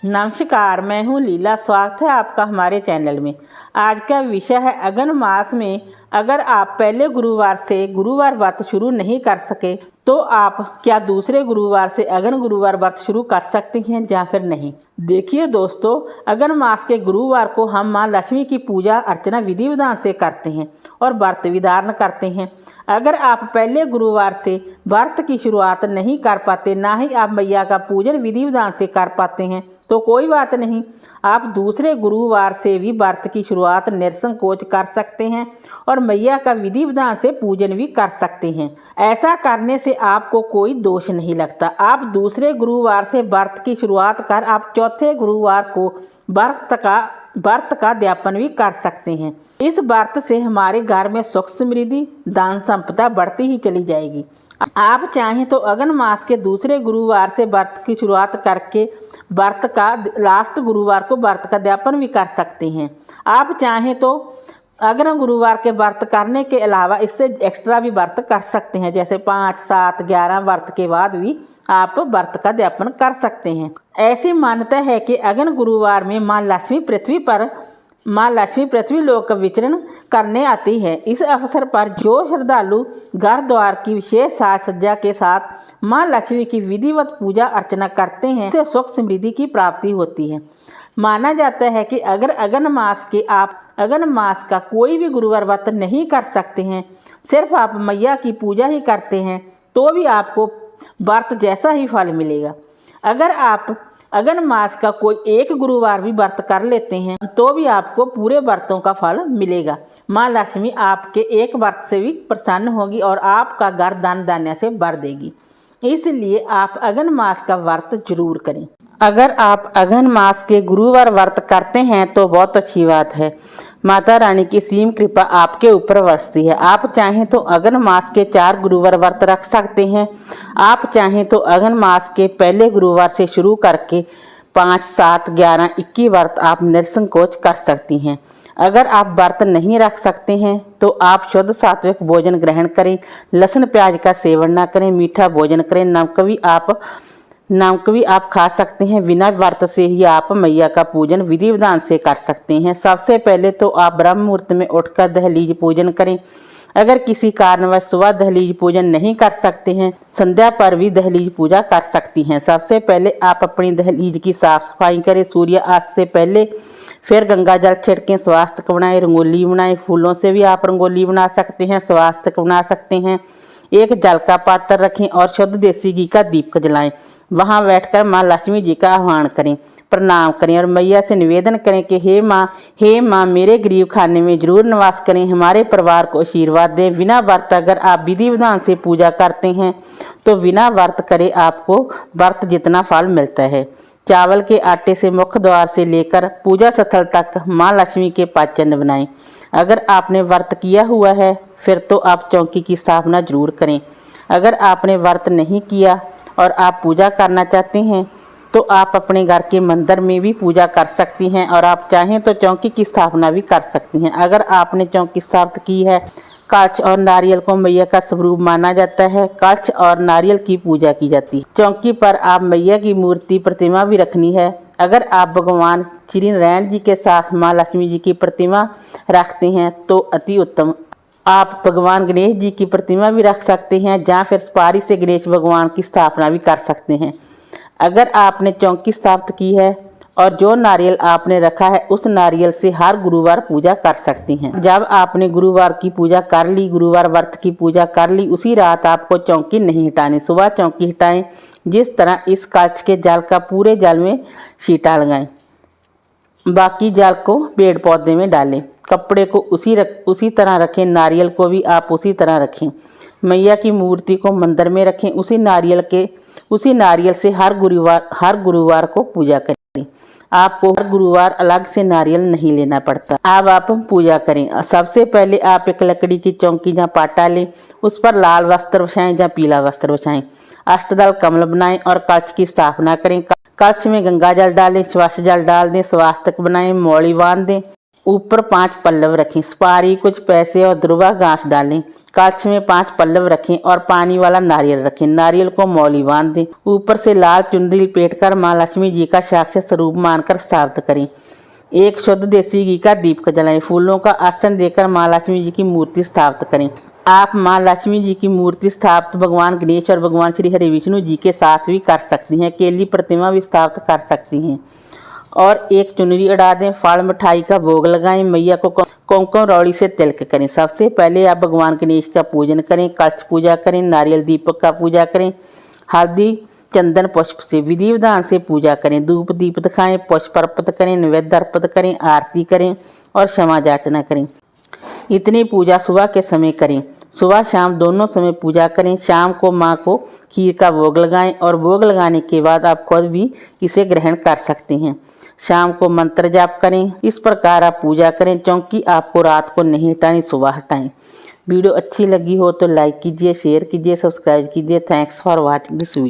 नमस्कार, मैं हूँ लीला। स्वागत है आपका हमारे चैनल में। आज का विषय है अगन मास में अगर आप पहले गुरुवार से गुरुवार व्रत शुरू नहीं कर सके तो आप क्या दूसरे गुरुवार से अगन गुरुवार व्रत शुरू कर सकते हैं या फिर नहीं। देखिए दोस्तों, अगन मास के गुरुवार को हम माँ लक्ष्मी की पूजा अर्चना विधि विधान से करते हैं और व्रत भी धारण करते हैं। अगर आप पहले गुरुवार से व्रत की शुरुआत नहीं कर पाते, ना ही आप मैया का पूजन विधि विधान से कर पाते हैं तो कोई बात नहीं, आप दूसरे गुरुवार से भी व्रत की शुरुआत निसंकोच कर सकते हैं और मैया का विधि विधान से पूजन भी कर सकते हैं। ऐसा करने से आपको कोई दोष नहीं लगता। आप दूसरे गुरुवार से व्रत की शुरुआत कर आप चौथे गुरुवार को व्रत का अध्यापन भी कर सकते हैं। इस व्रत से हमारे घर में सुख समृद्धि दान संपदा बढ़ती ही चली जाएगी। आप चाहें तो अगन मास के दूसरे गुरुवार से व्रत की शुरुआत करके व्रत का लास्ट गुरुवार को व्रत का अध्यापन भी कर सकते हैं। आप चाहें तो अगन गुरुवार के व्रत करने के अलावा इससे एक्स्ट्रा भी व्रत कर सकते हैं, जैसे 5, 7, 11 व्रत के बाद भी आप व्रत का अध्यापन कर सकते हैं। ऐसी मान्यता है कि अगन गुरुवार में माँ लक्ष्मी पृथ्वी लोक का विचरण करने आती है। इस अवसर पर जो श्रद्धालु घर द्वार की विशेष साज सज्जा के साथ माँ लक्ष्मी की विधिवत पूजा अर्चना करते हैं, इससे सुख समृद्धि की प्राप्ति होती है। माना जाता है कि अगर अगन मास का कोई भी गुरुवार व्रत नहीं कर सकते हैं, सिर्फ आप मैया की पूजा ही करते हैं, तो भी आपको व्रत जैसा ही फल मिलेगा। अगर आप अगन मास का कोई एक गुरुवार भी व्रत कर लेते हैं तो भी आपको पूरे व्रतों का फल मिलेगा। माँ लक्ष्मी आपके एक व्रत से भी प्रसन्न होगी और आपका घर धन धान्य से भर देगी। इसलिए आप अगन मास का व्रत जरूर करें। अगर आप अगन मास के गुरुवार व्रत करते हैं तो बहुत अच्छी बात है। माता रानी की सीम कृपा आपके ऊपर बरसती है। आप चाहें तो अगन मास के 4 गुरुवार व्रत रख सकते हैं। आप चाहें तो अगन मास के पहले गुरुवार से शुरू करके 5, 7, 11, 21 व्रत आप निसंकोच कर सकती हैं। अगर आप व्रत नहीं रख सकते हैं तो आप शुद्ध सात्विक भोजन ग्रहण करें, लहसुन प्याज का सेवन ना करें, मीठा भोजन करें, नमक भी आप खा सकते हैं। बिना व्रत से ही आप मैया का पूजन विधि विधान से कर सकते हैं। सबसे पहले तो आप ब्रह्म मुहूर्त में उठकर दहलीज पूजन करें। अगर किसी कारणवश सुबह दहलीज पूजन नहीं कर सकते हैं, संध्या पर भी दहलीज पूजा कर सकती हैं। सबसे पहले आप अपनी दहलीज की साफ सफाई करें, सूर्यास्त से पहले, फिर गंगा जल छिड़कें, स्वास्थ्य बनाएं, रंगोली बनाएं। फूलों से भी आप रंगोली बना सकते हैं, स्वास्थ्य बना सकते हैं। एक जल का पात्र रखें और शुद्ध देसी घी का दीपक जलाएं। वहां बैठकर माँ लक्ष्मी जी का आह्वान करें, प्रणाम करें और मैया से निवेदन करें कि हे माँ मेरे गरीब खाने में जरूर निवास करें, हमारे परिवार को आशीर्वाद दें। बिना व्रत अगर आप विधि विधान से पूजा करते हैं तो बिना व्रत करे आपको व्रत जितना फल मिलता है। चावल के आटे से मुख्य द्वार से लेकर पूजा स्थल तक माँ लक्ष्मी के 5 चिन्ह बनाएं। अगर आपने व्रत किया हुआ है फिर तो आप चौकी की स्थापना जरूर करें। अगर आपने व्रत नहीं किया और आप पूजा करना चाहते हैं तो आप अपने घर के मंदिर में भी पूजा कर सकती हैं और आप चाहें तो चौकी की स्थापना भी कर सकती हैं। अगर आपने चौकी स्थापित की है, कलश और नारियल को मैया का स्वरूप माना जाता है, कलश और नारियल की पूजा की जाती है। चौकी पर आप मैया की मूर्ति प्रतिमा भी रखनी है। अगर आप भगवान श्री नारायण जी के साथ माँ लक्ष्मी जी की प्रतिमा रखते हैं तो अति उत्तम। आप भगवान गणेश जी की प्रतिमा भी रख सकते हैं या फिर सुपारी से गणेश भगवान की स्थापना भी कर सकते हैं। अगर आपने चौकी स्थापित की है और जो नारियल आपने रखा है उस नारियल से हर गुरुवार पूजा कर सकती हैं। जब आपने गुरुवार की पूजा कर ली, गुरुवार व्रत की पूजा कर ली, उसी रात आपको चौकी नहीं हटानी, सुबह चौकी हटाएं। जिस तरह इस कलश के जल का पूरे जल में छींटा लगाएं, बाकी जल को पेड़ पौधे में डालें। कपड़े को उसी तरह रखें, नारियल को भी आप उसी तरह रखें। मैया की मूर्ति को मंदिर में रखें। उसी नारियल से हर गुरुवार को पूजा करें। आपको हर गुरुवार अलग से नारियल नहीं लेना पड़ता। अब आप पूजा करें। सबसे पहले आप एक लकड़ी की चौकी या पाटा लें, उस पर लाल वस्त्र बिछाएं या पीला वस्त्र बिछाएं। अष्टदल कमल बनाएं और कलश की स्थापना करें। कलश में गंगा जल डालें, स्वच्छ जल डाल दें, स्वास्थ्य बनाएं, मौली बांध दें। ऊपर 5 पल्लव रखें, सुपारी, कुछ पैसे और दुर्वा घास डालें कलश में 5 पल्लव रखें और पानी वाला नारियल रखें। नारियल को मौली बांध दें। ऊपर से लाल चुनरी लपेटकर माँ लक्ष्मी जी का साक्षात स्वरूप मानकर स्थापित करें। एक शुद्ध देसी घी का दीपक जलाएं। फूलों का अर्चन देकर माँ लक्ष्मी जी की मूर्ति स्थापित करें। आप माँ लक्ष्मी जी की मूर्ति स्थापित भगवान गणेश और भगवान श्री हरि विष्णु जी के साथ भी कर सकती हैं। केली प्रतिमा भी स्थापित कर सकती हैं और एक चुनरी उड़ा दें। फल मिठाई का भोग लगाएं। मैया को कुमकुम रौड़ी से तिलक करें। सबसे पहले आप भगवान गणेश का पूजन करें, कलश पूजा करें, नारियल दीपक का पूजा करें, हल्दी चंदन पुष्प से विधि विधान से पूजा करें। धूप दीप दिखाएं, पुष्प अर्पित करें, नैवेद्य अर्पित करें, आरती करें और क्षमा याचना करें। इतनी पूजा सुबह के समय करें। सुबह शाम दोनों समय पूजा करें। शाम को माँ को खीर का भोग लगाएं और भोग लगाने के बाद आप खुद भी इसे ग्रहण कर सकते हैं। शाम को मंत्र जाप करें। इस प्रकार आप पूजा करें। चौकी आपको रात को नहीं हटानी, सुबह हटाएं। वीडियो अच्छी लगी हो तो लाइक कीजिए, शेयर कीजिए, सब्सक्राइब कीजिए। Thanks for watching this video.